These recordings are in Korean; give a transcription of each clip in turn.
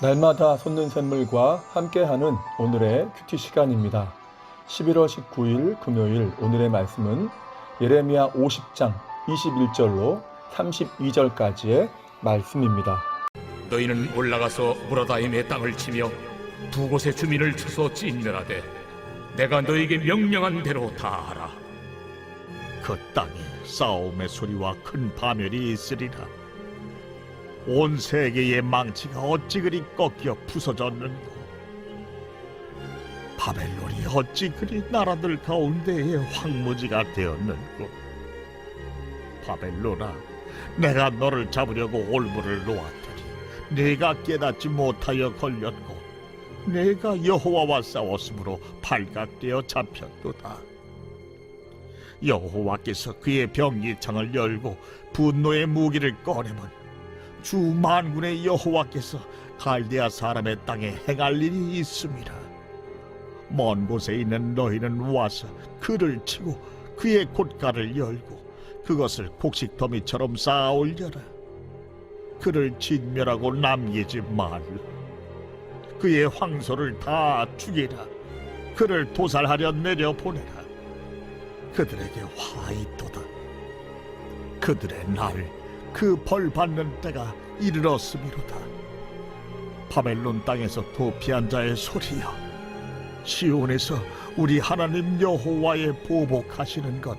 날마다 솟는 샘물과 함께하는 오늘의 큐티 시간입니다. 11월 19일 금요일 오늘의 말씀은 예레미야 50장 21절로 32절까지의 말씀입니다. 너희는 올라가서 무라다임의 땅을 치며 두 곳의 주민을 쳐서 진멸하되 내가 너에게 명령한 대로 다 하라. 그 땅에 싸움의 소리와 큰 파멸이 있으리라. 온 세계의 망치가 어찌 그리 꺾여 부서졌는고, 바벨론이 어찌 그리 나라들 가운데의 황무지가 되었는고. 바벨론아, 내가 너를 잡으려고 올무를 놓았더니 네가 깨닫지 못하여 걸렸고, 내가 여호와와 싸웠으므로 발각되어 잡혔도다. 여호와께서 그의 병기창을 열고 분노의 무기를 꺼내면 주 만군의 여호와께서 갈대아 사람의 땅에 행할 일이 있음이라. 먼 곳에 있는 너희는 와서 그를 치고 그의 곶가를 열고 그것을 곡식더미처럼 쌓아 올려라. 그를 진멸하고 남기지 말라. 그의 황소를 다 죽이라. 그를 도살하려 내려보내라. 그들에게 화 있도다. 그들의 날, 그 벌 받는 때가 이르렀음이로다. 바벨론 땅에서 도피한 자의 소리여, 시온에서 우리 하나님 여호와의 보복하시는 것,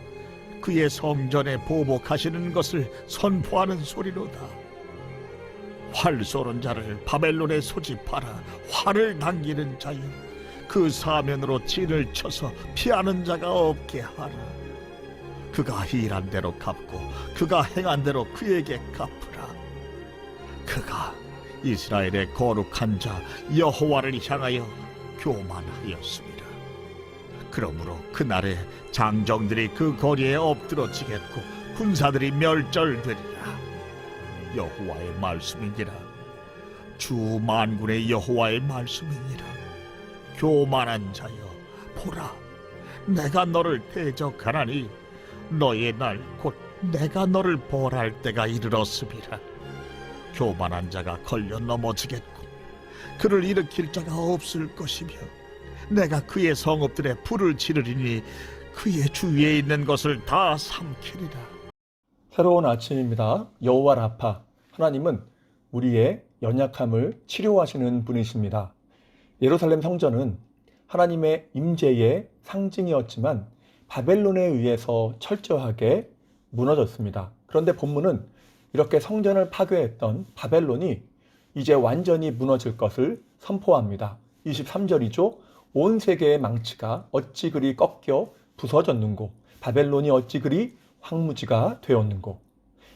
그의 성전에 보복하시는 것을 선포하는 소리로다. 활 쏘는 자를 바벨론에 소집하라. 활을 당기는 자여, 그 사면으로 진을 쳐서 피하는 자가 없게 하라. 그가 일한 대로 갚고 그가 행한 대로 그에게 갚으라. 그가 이스라엘의 거룩한 자 여호와를 향하여 교만하였습니다. 그러므로 그날에 장정들이 그 거리에 엎드러지겠고 군사들이 멸절되리라. 여호와의 말씀이니라. 주 만군의 여호와의 말씀이니라. 교만한 자여, 보라, 내가 너를 대적하나니 너의 날 곧 내가 너를 벌할 때가 이르렀음이라. 교만한 자가 걸려 넘어지겠고 그를 일으킬 자가 없을 것이며, 내가 그의 성읍들에 불을 지르리니 그의 주위에 있는 것을 다 삼키리라. 새로운 아침입니다. 여호와 라파, 하나님은 우리의 연약함을 치료하시는 분이십니다. 예루살렘 성전은 하나님의 임재의 상징이었지만 바벨론에 의해서 철저하게 무너졌습니다. 그런데 본문은 이렇게 성전을 파괴했던 바벨론이 이제 완전히 무너질 것을 선포합니다. 23절이죠. 온 세계의 망치가 어찌 그리 꺾여 부서졌는고, 바벨론이 어찌 그리 황무지가 되었는고.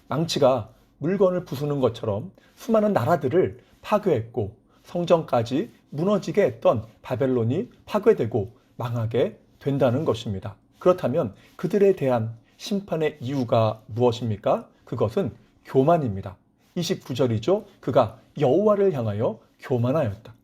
망치가 물건을 부수는 것처럼 수많은 나라들을 파괴했고 성전까지 무너지게 했던 바벨론이 파괴되고 망하게 된다는 것입니다. 그렇다면 그들에 대한 심판의 이유가 무엇입니까? 그것은 교만입니다. 29절이죠. 그가 여호와를 향하여 교만하였다.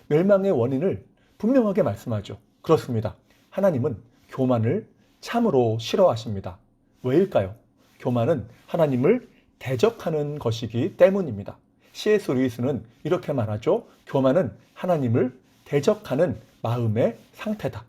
멸망의 원인을 분명하게 말씀하죠. 그렇습니다. 하나님은 교만을 참으로 싫어하십니다. 왜일까요? 교만은 하나님을 대적하는 것이기 때문입니다. C.S. 루이스는 이렇게 말하죠. 교만은 하나님을 대적하는 마음의 상태다.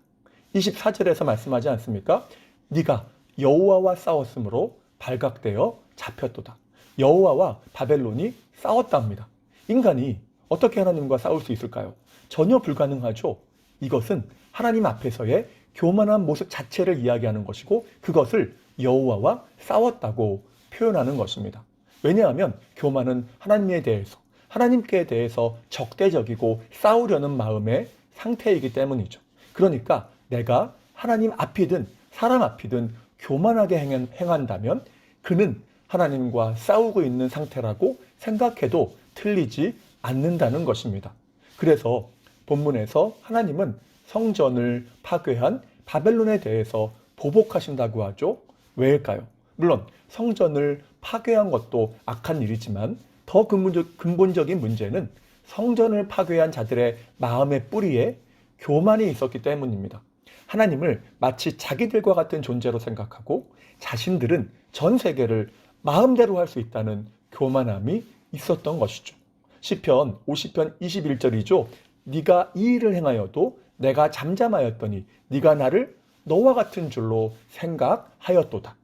24절에서 말씀하지 않습니까? 네가 여호와와 싸웠으므로 발각되어 잡혔도다. 여호와와 바벨론이 싸웠답니다. 인간이 어떻게 하나님과 싸울 수 있을까요? 전혀 불가능하죠. 이것은 하나님 앞에서의 교만한 모습 자체를 이야기하는 것이고 그것을 여호와와 싸웠다고 표현하는 것입니다. 왜냐하면 교만은 하나님께 대해서 적대적이고 싸우려는 마음의 상태이기 때문이죠. 그러니까 내가 하나님 앞이든 사람 앞이든 교만하게 행한다면 그는 하나님과 싸우고 있는 상태라고 생각해도 틀리지 않는다는 것입니다. 그래서 본문에서 하나님은 성전을 파괴한 바벨론에 대해서 보복하신다고 하죠. 왜일까요? 물론 성전을 파괴한 것도 악한 일이지만 더 근본적인 문제는 성전을 파괴한 자들의 마음의 뿌리에 교만이 있었기 때문입니다. 하나님을 마치 자기들과 같은 존재로 생각하고 자신들은 전 세계를 마음대로 할 수 있다는 교만함이 있었던 것이죠. 시편 50편 21절이죠. 네가 이 일을 행하여도 내가 잠잠하였더니 네가 나를 너와 같은 줄로 생각하였도다.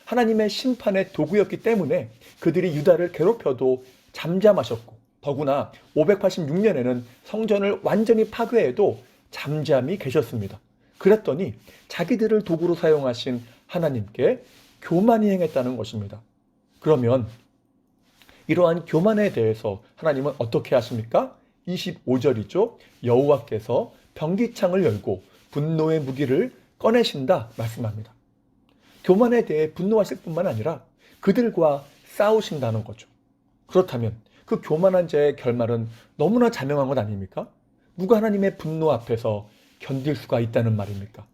하나님의 심판의 도구였기 때문에 그들이 유다를 괴롭혀도 잠잠하셨고, 더구나 586년에는 성전을 완전히 파괴해도 잠잠히 계셨습니다. 그랬더니 자기들을 도구로 사용하신 하나님께 교만히 행했다는 것입니다. 그러면 이러한 교만에 대해서 하나님은 어떻게 하십니까? 25절이죠. 여호와께서 변기창을 열고 분노의 무기를 꺼내신다 말씀합니다. 교만에 대해 분노하실 뿐만 아니라 그들과 싸우신다는 거죠. 그렇다면 그 교만한 자의 결말은 너무나 자명한 것 아닙니까? 누가 하나님의 분노 앞에서 견딜 수가 있다는 말입니까?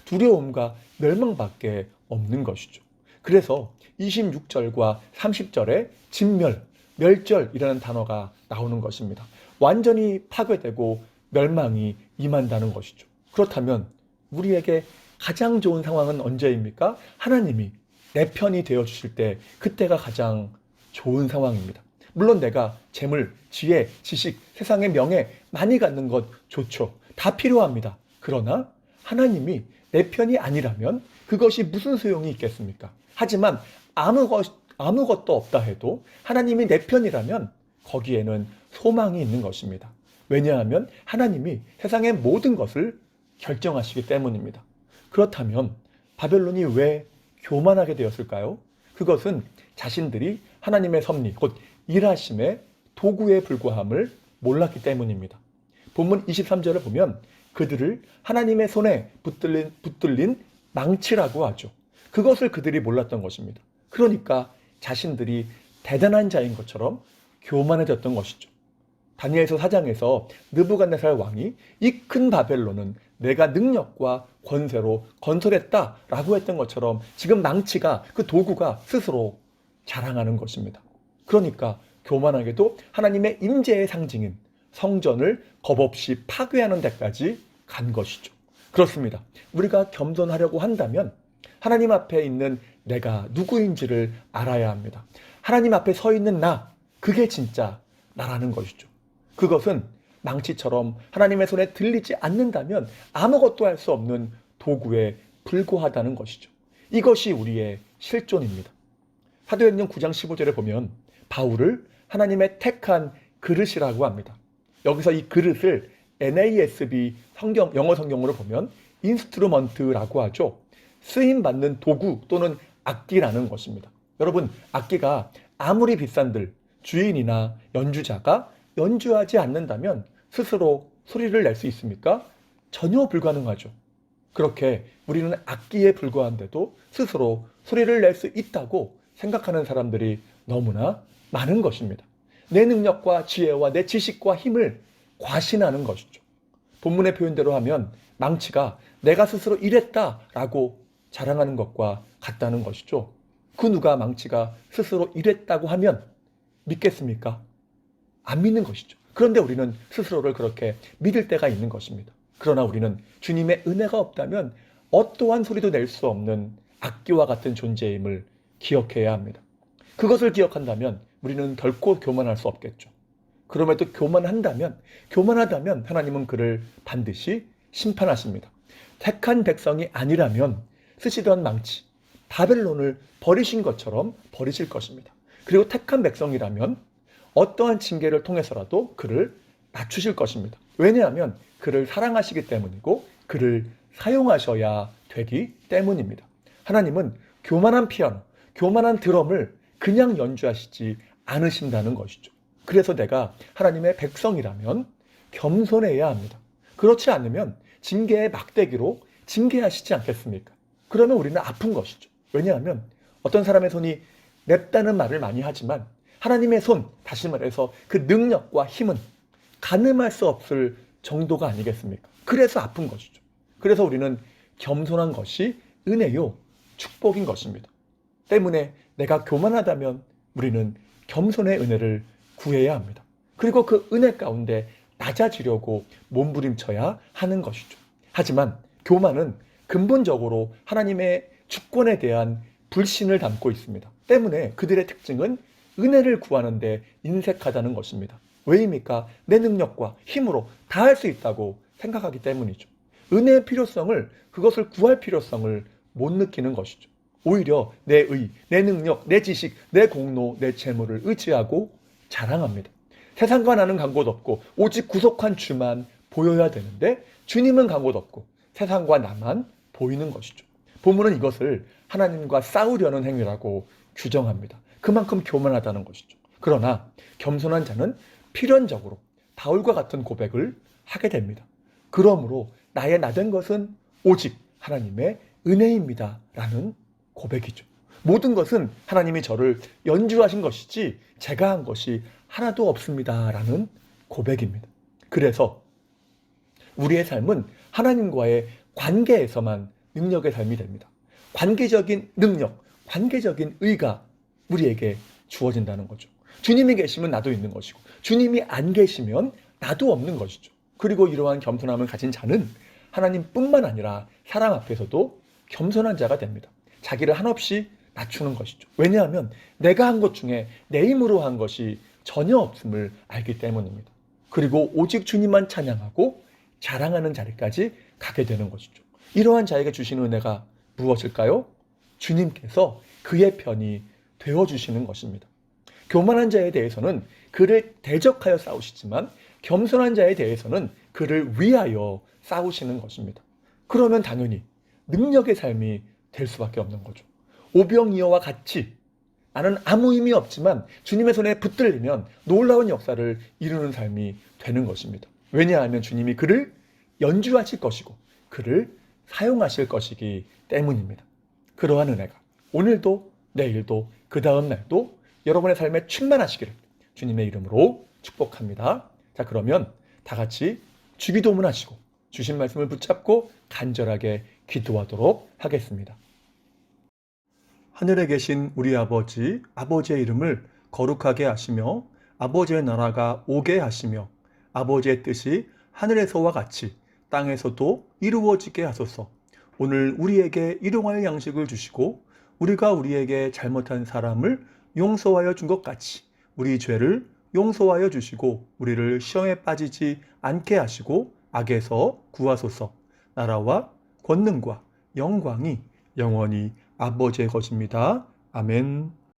두려움과 멸망밖에 없는 것이죠. 그래서 26절과 30절에 진멸, 멸절이라는 단어가 나오는 것입니다. 완전히 파괴되고 멸망이 임한다는 것이죠. 그렇다면 우리에게 가장 좋은 상황은 언제입니까? 하나님이 내 편이 되어주실 때, 그때가 가장 좋은 상황입니다. 물론 내가 재물, 지혜, 지식, 세상의 명예 많이 갖는 것 좋죠. 다 필요합니다. 그러나 하나님이 내 편이 아니라면 그것이 무슨 소용이 있겠습니까? 하지만 아무것도 없다 해도 하나님이 내 편이라면 거기에는 소망이 있는 것입니다. 왜냐하면 하나님이 세상의 모든 것을 결정하시기 때문입니다. 그렇다면 바벨론이 왜 교만하게 되었을까요? 그것은 자신들이 하나님의 섭리, 곧 일하심의 도구에 불과함을 몰랐기 때문입니다. 본문 23절을 보면 그들을 하나님의 손에 붙들린 망치라고 하죠. 그것을 그들이 몰랐던 것입니다. 그러니까 자신들이 대단한 자인 것처럼 교만해졌던 것이죠. 다니엘서 4장에서 느부갓네살 왕이 이 큰 바벨론은 내가 능력과 권세로 건설했다라고 했던 것처럼 지금 망치가, 그 도구가 스스로 자랑하는 것입니다. 그러니까 교만하게도 하나님의 임재의 상징인 성전을 겁없이 파괴하는 데까지 간 것이죠. 그렇습니다. 우리가 겸손하려고 한다면 하나님 앞에 있는 내가 누구인지를 알아야 합니다. 하나님 앞에 서 있는 나, 그게 진짜 나라는 것이죠. 그것은 망치처럼 하나님의 손에 들리지 않는다면 아무것도 할 수 없는 도구에 불과하다는 것이죠. 이것이 우리의 실존입니다. 사도행전 9장 15절에 보면 바울을 하나님의 택한 그릇이라고 합니다. 여기서 이 그릇을 NASB 영어 성경으로 보면 인스트루먼트라고 하죠. 쓰임받는 도구 또는 악기라는 것입니다. 여러분, 악기가 아무리 비싼들 주인이나 연주자가 연주하지 않는다면 스스로 소리를 낼 수 있습니까? 전혀 불가능하죠. 그렇게 우리는 악기에 불과한데도 스스로 소리를 낼 수 있다고 생각하는 사람들이 너무나 많은 것입니다. 내 능력과 지혜와 내 지식과 힘을 과신하는 것이죠. 본문의 표현대로 하면 망치가 내가 스스로 이랬다라고 자랑하는 것과 같다는 것이죠. 그 누가 망치가 스스로 이랬다고 하면 믿겠습니까? 안 믿는 것이죠. 그런데 우리는 스스로를 그렇게 믿을 때가 있는 것입니다. 그러나 우리는 주님의 은혜가 없다면 어떠한 소리도 낼 수 없는 악기와 같은 존재임을 기억해야 합니다. 그것을 기억한다면 우리는 결코 교만할 수 없겠죠. 그럼에도 교만하다면 하나님은 그를 반드시 심판하십니다. 택한 백성이 아니라면 쓰시던 망치, 바벨론을 버리신 것처럼 버리실 것입니다. 그리고 택한 백성이라면 어떠한 징계를 통해서라도 그를 낮추실 것입니다. 왜냐하면 그를 사랑하시기 때문이고 그를 사용하셔야 되기 때문입니다. 하나님은 교만한 피아노, 교만한 드럼을 그냥 연주하시지 않으신다는 것이죠. 그래서 내가 하나님의 백성이라면 겸손해야 합니다. 그렇지 않으면 징계의 막대기로 징계하시지 않겠습니까? 그러면 우리는 아픈 것이죠. 왜냐하면 어떤 사람의 손이 맵다는 말을 많이 하지만 하나님의 손, 다시 말해서 그 능력과 힘은 가늠할 수 없을 정도가 아니겠습니까? 그래서 아픈 것이죠. 그래서 우리는 겸손한 것이 은혜요, 축복인 것입니다. 때문에 내가 교만하다면 우리는 겸손의 은혜를 구해야 합니다. 그리고 그 은혜 가운데 낮아지려고 몸부림쳐야 하는 것이죠. 하지만 교만은 근본적으로 하나님의 주권에 대한 불신을 담고 있습니다. 때문에 그들의 특징은 은혜를 구하는데 인색하다는 것입니다. 왜입니까? 내 능력과 힘으로 다 할 수 있다고 생각하기 때문이죠. 은혜의 필요성을, 그것을 구할 필요성을 못 느끼는 것이죠. 오히려 내 의, 내 능력, 내 지식, 내 공로, 내 재물을 의지하고 자랑합니다. 세상과 나는 간 곳 없고 오직 구속한 주만 보여야 되는데 주님은 간 곳 없고 세상과 나만 보이는 것이죠. 본문은 이것을 하나님과 싸우려는 행위라고 규정합니다. 그만큼 교만하다는 것이죠. 그러나 겸손한 자는 필연적으로 바울과 같은 고백을 하게 됩니다. 그러므로 나의 나된 것은 오직 하나님의 은혜입니다 라는 고백이죠. 모든 것은 하나님이 저를 연주하신 것이지 제가 한 것이 하나도 없습니다 라는 고백입니다. 그래서 우리의 삶은 하나님과의 관계에서만 능력의 삶이 됩니다. 관계적인 능력, 관계적인 의가 우리에게 주어진다는 거죠. 주님이 계시면 나도 있는 것이고 주님이 안 계시면 나도 없는 것이죠. 그리고 이러한 겸손함을 가진 자는 하나님뿐만 아니라 사람 앞에서도 겸손한 자가 됩니다. 자기를 한없이 낮추는 것이죠. 왜냐하면 내가 한 것 중에 내 힘으로 한 것이 전혀 없음을 알기 때문입니다. 그리고 오직 주님만 찬양하고 자랑하는 자리까지 가게 되는 것이죠. 이러한 자에게 주시는 은혜가 무엇일까요? 주님께서 그의 편이 되어주시는 것입니다. 교만한 자에 대해서는 그를 대적하여 싸우시지만 겸손한 자에 대해서는 그를 위하여 싸우시는 것입니다. 그러면 당연히 능력의 삶이 될 수밖에 없는 거죠. 오병이어와 같이 나는 아무 힘이 없지만 주님의 손에 붙들리면 놀라운 역사를 이루는 삶이 되는 것입니다. 왜냐하면 주님이 그를 연주하실 것이고 그를 사용하실 것이기 때문입니다. 그러한 은혜가 오늘도 내일도 그 다음 날도 여러분의 삶에 충만하시기를 주님의 이름으로 축복합니다. 자, 그러면 다 같이 주기도문 하시고 주신 말씀을 붙잡고 간절하게 기도하도록 하겠습니다. 하늘에 계신 우리 아버지, 아버지의 이름을 거룩하게 하시며 아버지의 나라가 오게 하시며 아버지의 뜻이 하늘에서와 같이 땅에서도 이루어지게 하소서. 오늘 우리에게 일용할 양식을 주시고 우리가 우리에게 잘못한 사람을 용서하여 준 것 같이 우리 죄를 용서하여 주시고 우리를 시험에 빠지지 않게 하시고 악에서 구하소서. 나라와 권능과 영광이 영원히 아버지의 것입니다. 아멘.